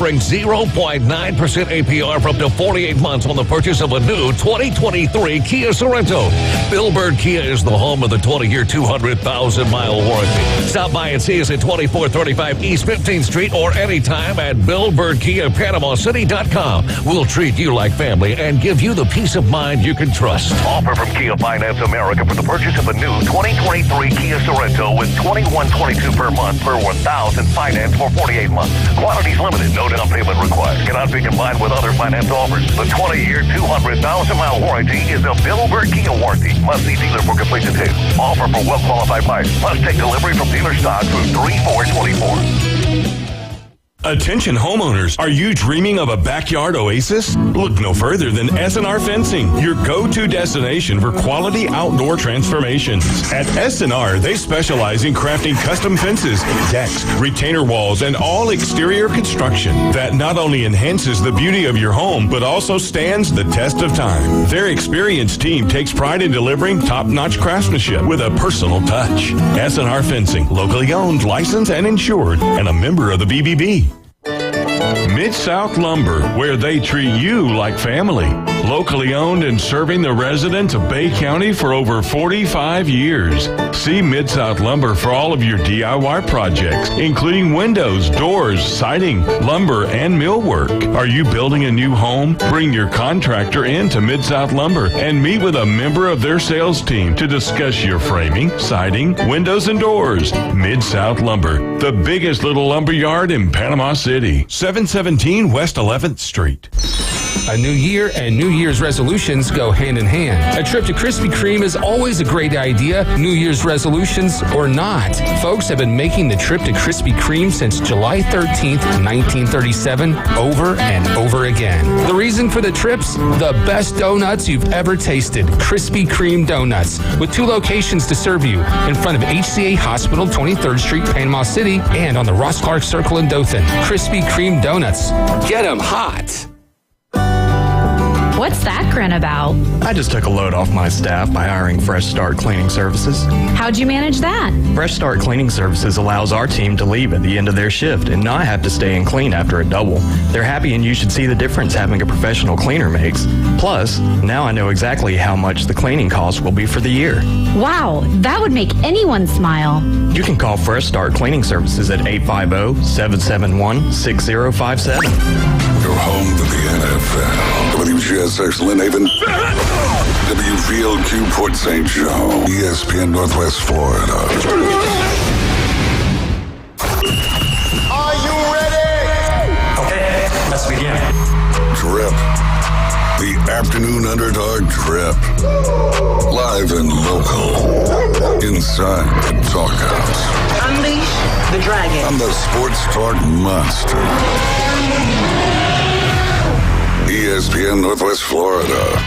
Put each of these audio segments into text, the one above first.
offering 0.9% APR for up to 48 months on the purchase of a new 2023 Kia Sorento. Bill Bird Kia is the home of the 20-year, 200,000-mile warranty. Stop by and see us at 2435 East 15th Street or anytime at BillBirdKiaPanamaCity.com. We'll treat you like family and give you the peace of mind you can trust. Offer from Kia Finance America for the purchase of a new 2023 Kia Sorento with $21.22 per month per $1,000 finance for 48 months. Quantities limited, no down payment required. Cannot be combined with other finance offers. The 20-year, 200,000-mile warranty is a Bill Bird Kia warranty. Must see dealer for complete details. Offer for well-qualified buyers. Must take delivery from dealer stock through 3/4/24. Attention homeowners, are you dreaming of a backyard oasis? Look no further than S&R Fencing, your go-to destination for quality outdoor transformations. At S&R, they specialize in crafting custom fences, decks, retainer walls, and all exterior construction that not only enhances the beauty of your home, but also stands the test of time. Their experienced team takes pride in delivering top-notch craftsmanship with a personal touch. S&R Fencing, locally owned, licensed, and insured, and a member of the BBB. Mid-South Lumber, where they treat you like family. Locally owned and serving the residents of Bay County for over 45 years. See Mid-South Lumber for all of your DIY projects, including windows, doors, siding, lumber, and millwork. Are you building a new home? Bring your contractor in to Mid-South Lumber and meet with a member of their sales team to discuss your framing, siding, windows, and doors. Mid-South Lumber, the biggest little lumber yard in Panama City. 717 West 11th Street. A new year and New Year's resolutions go hand in hand. A trip to Krispy Kreme is always a great idea, New Year's resolutions or not. Folks have been making the trip to Krispy Kreme since July 13th, 1937, over and over again. The reason for the trips? The best donuts you've ever tasted. Krispy Kreme Donuts, with 2 locations to serve you, in front of HCA Hospital, 23rd Street, Panama City, and on the Ross Clark Circle in Dothan. Krispy Kreme Donuts. Get them hot. What's that grin about? I just took a load off my staff by hiring Fresh Start Cleaning Services. How'd you manage that? Fresh Start Cleaning Services allows our team to leave at the end of their shift and not have to stay and clean after a double. They're happy, and you should see the difference having a professional cleaner makes. Plus, now I know exactly how much the cleaning cost will be for the year. Wow, that would make anyone smile. You can call Fresh Start Cleaning Services at 850-771-6057. You're home to the NFL. WGSX Lynn Haven. WVLQ Port St. Joe. ESPN Northwest Florida. Are you ready? Okay, let's begin. Drip. The Afternoon Underdog Drip. Live and local. Inside the Talkhouse. Unleash the dragon. On the Sports Talk Monster. ESPN Northwest Florida.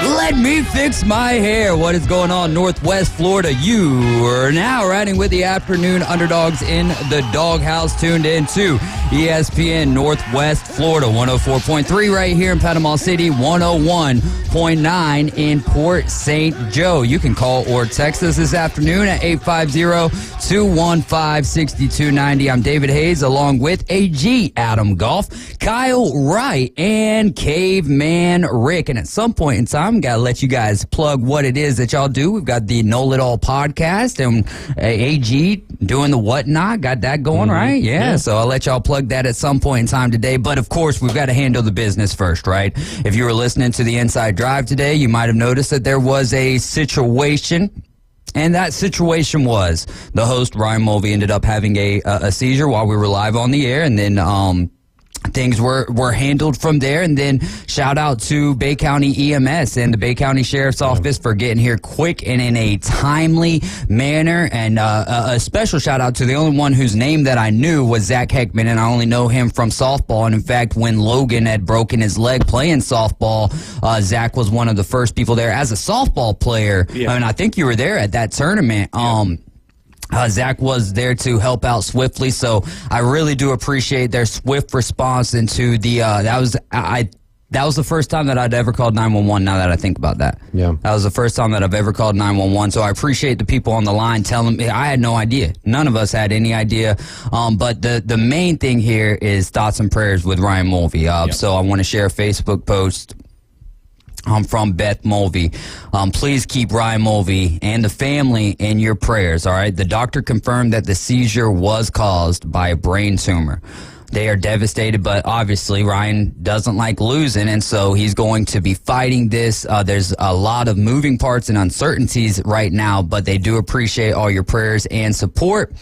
Let me fix my hair. What is going on, Northwest Florida? You are now riding with the Afternoon Underdogs in the Doghouse, tuned in to ESPN Northwest Florida, 104.3 right here in Panama City, 101.9 in Port St. Joe. You can call or text us this afternoon at 850-215-6290. I'm David Hayes, along with AG Adam Goff, Kyle Wright, and Caveman Rick. And at some point in time, got to let you guys plug what it is that y'all do. We've got the Know It All podcast, and AG doing the whatnot. Got that going, right? Yeah. So I'll let y'all plug that at some point in time today. But of course, we've got to handle the business first, right? If you were listening to the Inside Drive today, you might have noticed that there was a situation. And that situation was the host, Ryan Mulvey, ended up having a seizure while we were live on the air. And then things were handled from there. And then shout out to Bay County EMS and the Bay County Sheriff's Office for getting here quick and in a timely manner. And a special shout out to the only one whose name that I knew was Zach Heckman, and I only know him from softball. And in fact, when Logan had broken his leg playing softball, Zach was one of the first people there as a softball player. Yeah. And I think you were there at that tournament. Zach was there to help out swiftly, so I really do appreciate their swift response into the That was the first time that I'd ever called 911, now that I think about that. Yeah. That was the first time that I've ever called 911, so I appreciate the people on the line telling me. I had no idea. None of us had any idea. But the main thing here is thoughts and prayers with Ryan Mulvey. So I want to share a Facebook post from Beth Mulvey. Please keep Ryan Mulvey and the family in your prayers, all right? The doctor confirmed that the seizure was caused by a brain tumor. They are devastated, but obviously Ryan doesn't like losing, and so he's going to be fighting this. There's a lot of moving parts and uncertainties right now, but they do appreciate all your prayers and support.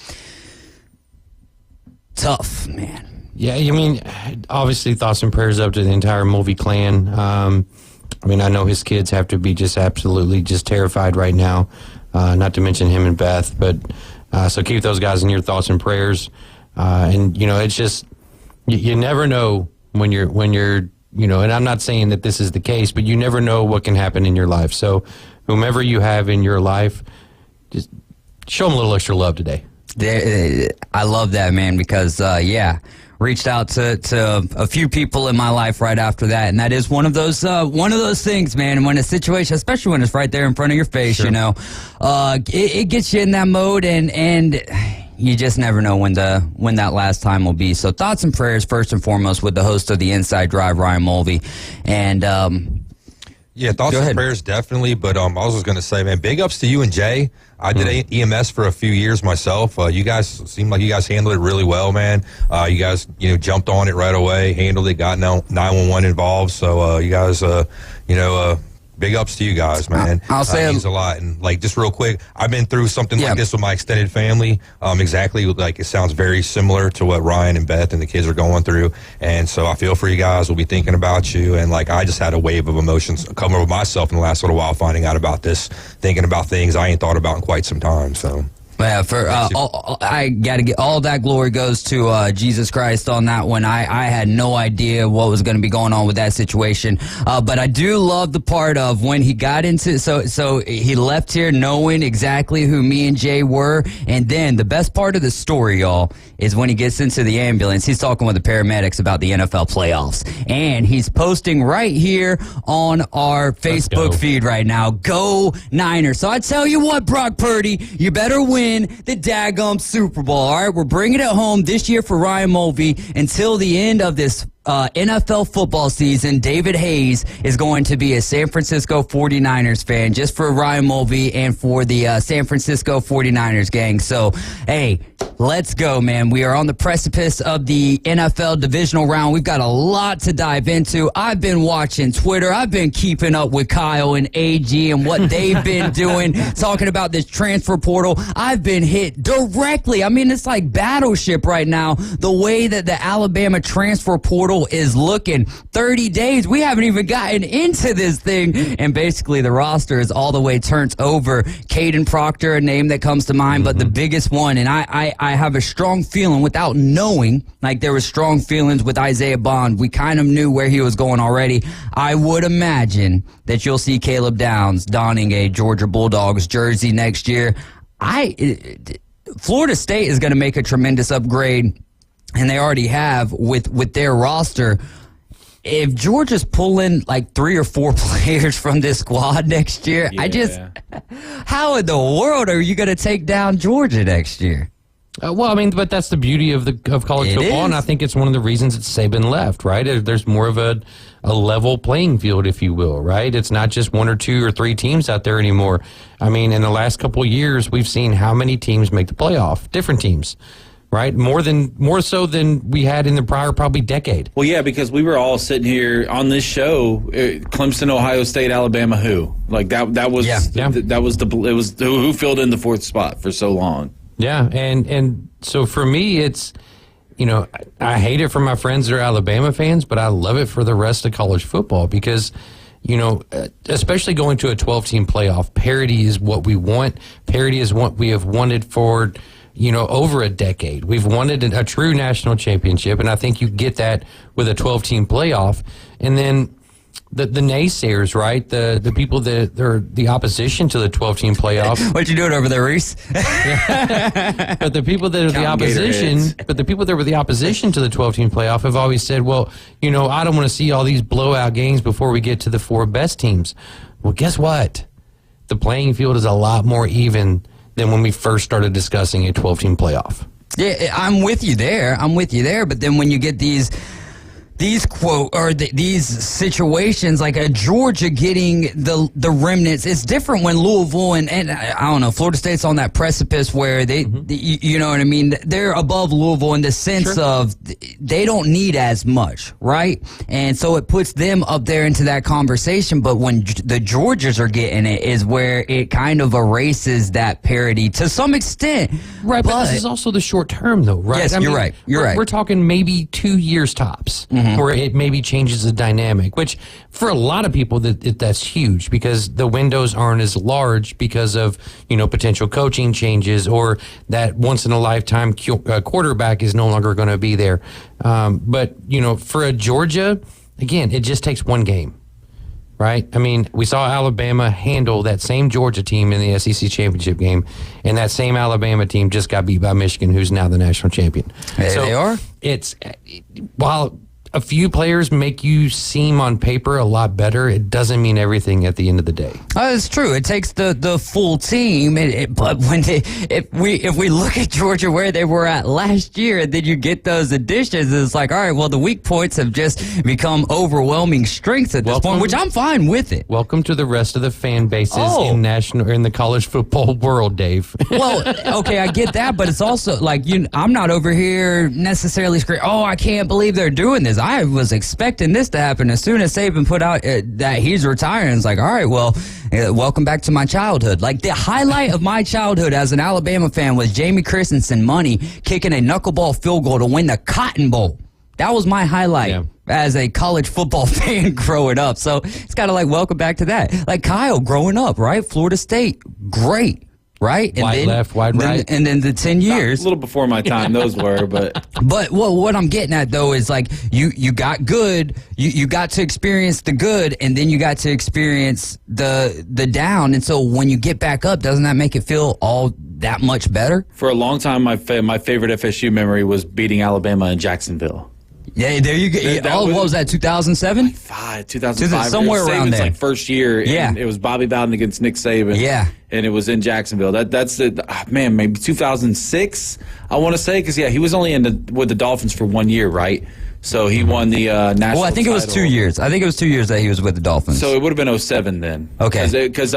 Tough, man. Yeah, I mean, obviously thoughts and prayers up to the entire Mulvey clan. I mean, I know his kids have to be just absolutely just terrified right now, not to mention him and Beth, but so keep those guys in your thoughts and prayers. And, you know, it's just, you never know when you're, you know, and I'm not saying that this is the case, but you never know what can happen in your life. So whomever you have in your life, just show them a little extra love today. I love that, man, because, reached out to a few people in my life right after that, and that is one of those things, man. And when a situation, especially when it's right there in front of your face, Sure. you know, it gets you in that mode, and you just never know when that last time will be. So thoughts and prayers first and foremost with the host of the Inside Drive, Ryan Mulvey, and thoughts and prayers definitely. But I was just going to say, man, big ups to you and Jay. I did EMS for a few years myself. You guys seem like you guys handled it really well, man. You guys, jumped on it right away, handled it, got 911 involved. So you guys, big ups to you guys, man. I'll say it means a lot. And like, just real quick, I've been through something like this with my extended family. Exactly, like it sounds very similar to what Ryan and Beth and the kids are going through. And so I feel for you guys. We'll be thinking about you. And like, I just had a wave of emotions come over myself in the last little while, finding out about this, thinking about things I ain't thought about in quite some time. So. Yeah, I got to get all that glory goes to Jesus Christ on that one. I had no idea what was going to be going on with that situation, but I do love the part of when he got into so he left here knowing exactly who me and Jay were, and then the best part of the story, y'all, is when he gets into the ambulance. He's talking with the paramedics about the NFL playoffs, and he's posting right here on our Facebook feed right now. Go Niners! So I tell you what, Brock Purdy, you better win the daggum Super Bowl. All right, we're bringing it home this year for Ryan Mulvey until the end of this NFL football season. David Hayes is going to be a San Francisco 49ers fan just for Ryan Mulvey and for the San Francisco 49ers gang. So, hey, let's go, man. We are on the precipice of the NFL divisional round. We've got a lot to dive into. I've been watching Twitter. I've been keeping up with Kyle and AG and what they've been doing, talking about this transfer portal. I've been hit directly. I mean, it's like Battleship right now, the way that the Alabama transfer portal is looking. 30 days, we haven't even gotten into this thing, and basically the roster is all the way turned over. Caden Proctor, a name that comes to mind, but the biggest one, and I have a strong feeling without knowing, like there was strong feelings with Isaiah Bond. We kind of knew where he was going already. I would imagine that you'll see Caleb Downs donning a Georgia Bulldogs jersey next year. Florida State is going to make a tremendous upgrade, and they already have with their roster. If Georgia's pulling like 3 or 4 players from this squad next year, how in the world are you going to take down Georgia next year? Well, I mean, but that's the beauty of college football, and I think it's one of the reasons that Saban left, right? There's more of a level playing field, if you will, right? It's not just 1 or 2 or 3 teams out there anymore. I mean, in the last couple of years, we've seen how many teams make the playoff, different teams. Right, more so than we had in the prior probably decade. Well, yeah, because we were all sitting here on this show, Clemson, Ohio State, Alabama, who like that was it was who filled in the 4th spot for so long. Yeah, and so for me, it's I hate it for my friends that are Alabama fans, but I love it for the rest of college football because. Especially going to a 12-team playoff, parity is what we want. Parity is what we have wanted for, over a decade. We've wanted a true national championship, and I think you get that with a 12-team playoff. And then, the naysayers, right? The people that are the opposition to the 12-team playoff. What you doing over there, Reese? But the people that are the opposition, were the opposition to the 12-team playoff have always said, well, I don't want to see all these blowout games before we get to the 4 best teams. Well, guess what? The playing field is a lot more even than when we first started discussing a 12-team playoff. Yeah, I'm with you there. But then when you get these situations like a Georgia getting the remnants, it's different when Louisville and I don't know, Florida State's on that precipice where they you know what I mean, they're above Louisville in the sense of they don't need as much, right? And so it puts them up there into that conversation. But when the Georgias are getting it is where it kind of erases that parity to some extent. Right, but this is also the short term though, right? Yes, you're right. We're talking maybe 2 years tops. Where it maybe changes the dynamic, which for a lot of people that's huge because the windows aren't as large because of potential coaching changes or that once in a lifetime quarterback is no longer going to be there. But for a Georgia, again, it just takes one game, right? I mean, we saw Alabama handle that same Georgia team in the SEC championship game, and that same Alabama team just got beat by Michigan, who's now the national champion. They are. While a few players make you seem on paper a lot better, it doesn't mean everything at the end of the day. It's true. It takes the full team. But if we look at Georgia where they were at last year, and then you get those additions, it's like, all right, well, the weak points have just become overwhelming strengths at this point, which I'm fine with it. Welcome to the rest of the fan bases in the college football world, Dave. Well, okay, I get that, but it's also like I'm not over here necessarily screaming, oh, I can't believe they're doing this. I was expecting this to happen as soon as Saban put out that he's retiring. It's like, all right, well, welcome back to my childhood. Like the highlight of my childhood as an Alabama fan was Jamie Christensen Money kicking a knuckleball field goal to win the Cotton Bowl. That was my highlight as a college football fan growing up. So it's kind of like welcome back to that. Like Kyle growing up, right? Florida State, great. Right? And wide left, wide right. And then the 10 years. A little before my time, those were, but. But what I'm getting at, though, is like you got good, you got to experience the good, and then you got to experience the down. And so when you get back up, doesn't that make it feel all that much better? For a long time, my favorite FSU memory was beating Alabama in Jacksonville. Yeah, there you go. What was that, 2007? 2005. Somewhere around there. Like first year. And it was Bobby Bowden against Nick Saban. Yeah. And it was in Jacksonville. That's maybe 2006, I want to say, because he was only with the Dolphins for 1 year, right? So he won the national. Well, I think it was 2 years. I think it was 2 years that he was with the Dolphins. So it would have been 07 then. Okay. Because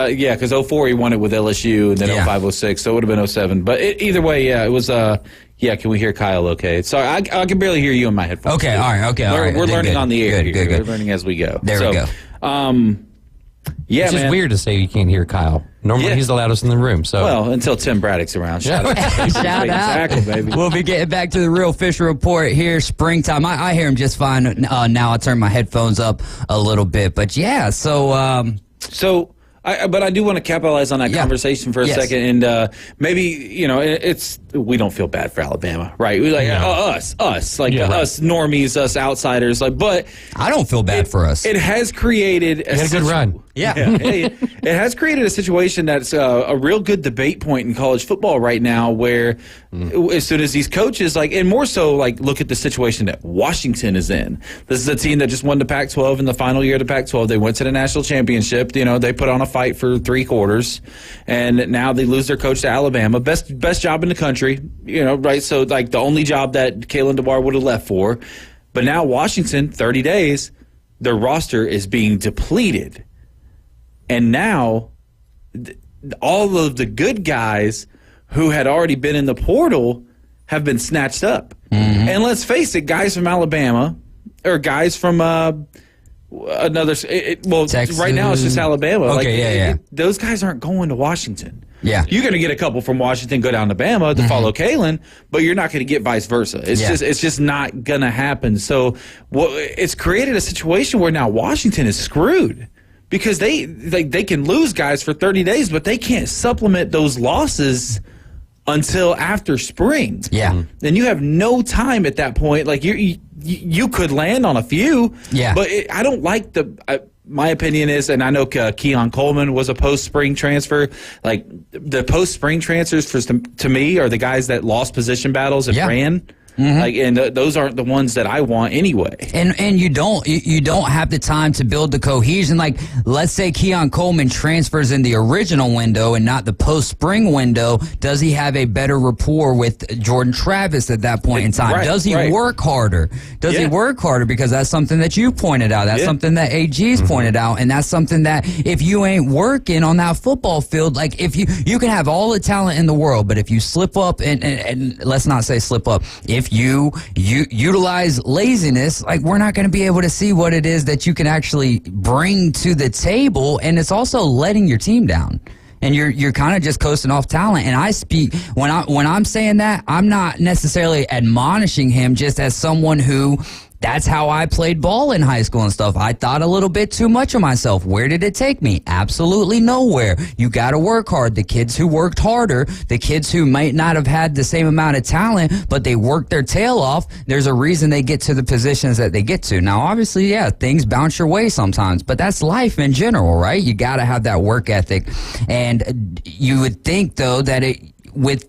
04 he won it with LSU, and then 05, 06. So it would have been 07. But either way, it was. Can we hear Kyle okay? Sorry, I can barely hear you in my headphones. Okay, all right. We're learning on the air here. We're learning as we go. There we go. It's just weird to say you can't hear Kyle. Normally he's the loudest in the room. So until Tim Braddock's around. Shout out. Shout out. Exactly, baby. We'll be getting back to the Real Fisher Report here springtime. I hear him just fine now. I turn my headphones up a little bit. But yeah, but I do want to capitalize on that conversation for a second, and maybe we don't feel bad for Alabama, right? We us, us normies, us outsiders, but I don't feel bad for us. It has created a good run. It has created a situation that's a real good debate point in college football right now, where as soon as these coaches and more so look at the situation that Washington is in. This is a team that just won the Pac-12 in the final year of the Pac-12. They went to the national championship. They put on a fight for 3 quarters, and now they lose their coach to Alabama. Best job in the country, right? So the only job that Kalen DeBoer would have left for. But now Washington, 30 days, their roster is being depleted. And now all of the good guys who had already been in the portal have been snatched up. Mm-hmm. And let's face it, guys from Alabama or guys from Texas. Right now it's just Alabama. Okay, those guys aren't going to Washington. Yeah. You're going to get a couple from Washington go down to Bama to follow Kalen, but you're not going to get vice versa. It's just not going to happen. So it's created a situation where now Washington is screwed. Because they can lose guys for 30 days, but they can't supplement those losses until after spring. Yeah. Then you have no time at that point. Like you could land on a few. Yeah. But I don't like my opinion is, and I know Keon Coleman was a post-spring transfer. Like the post-spring transfers to me are the guys that lost position battles and ran. Mm-hmm. Like, and those aren't the ones that I want anyway. And you don't have the time to build the cohesion. Like, let's say Keon Coleman transfers in the original window and not the post-spring window. Does he have a better rapport with Jordan Travis at that point in time? Right, Does he work harder? Does he work harder? Because that's something that you pointed out. That's something that AG's pointed out. And that's something that if you ain't working on that football field, like if you can have all the talent in the world, but if you slip up and let's not say slip up, if you utilize laziness, like we're not going to be able to see what it is that you can actually bring to the table, and it's also letting your team down. And you're kind of just coasting off talent. And I speak when I'm saying that, I'm not necessarily admonishing him just as someone who. That's how I played ball in high school and stuff. I thought a little bit too much of myself. Where did it take me? Absolutely nowhere. You got to work hard. The kids who worked harder, the kids who might not have had the same amount of talent, but they worked their tail off, there's a reason they get to the positions that they get to. Now, obviously, things bounce your way sometimes, but that's life in general, right? You got to have that work ethic. And you would think, though, that with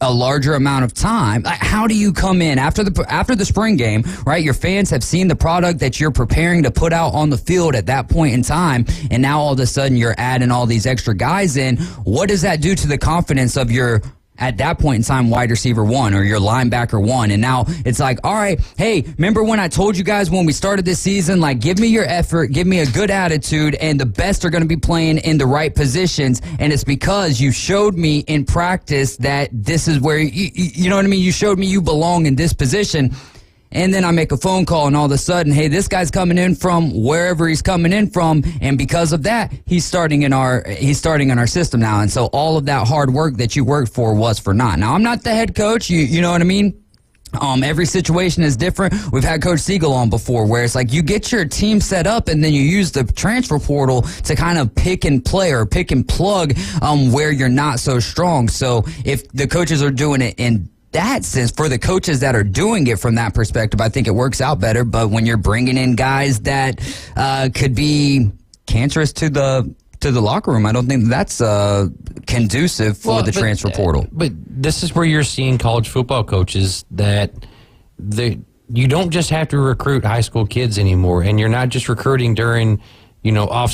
a larger amount of time, how do you come in after the spring game, right? Your fans have seen the product that you're preparing to put out on the field at that point in time, and now all of a sudden you're adding all these extra guys in. What does that do to the confidence of your, at that point in time, wide receiver one or your linebacker one? And now it's like, all right, hey, remember when I told you guys when we started this season, like, give me your effort, give me a good attitude, and the best are going to be playing in the right positions. And it's because you showed me in practice that this is where, you know what I mean? You showed me you belong in this position. And then I make a phone call, and all of a sudden, hey, this guy's coming in from wherever he's coming in from, and because of that, he's starting in our system now. And so all of that hard work that you worked for was for naught. Now, I'm not the head coach, you know what I mean? Every situation is different. We've had Coach Siegel on before, where it's like you get your team set up and then you use the transfer portal to kind of pick and play or pick and plug where you're not so strong. So if the coaches are doing it in that sense, for the coaches that are doing it from that perspective, I think it works out better. But when you're bringing in guys that could be cancerous to the locker room, I don't think that's conducive for the transfer portal. But this is where you're seeing college football coaches that you don't just have to recruit high school kids anymore, and you're not just recruiting during off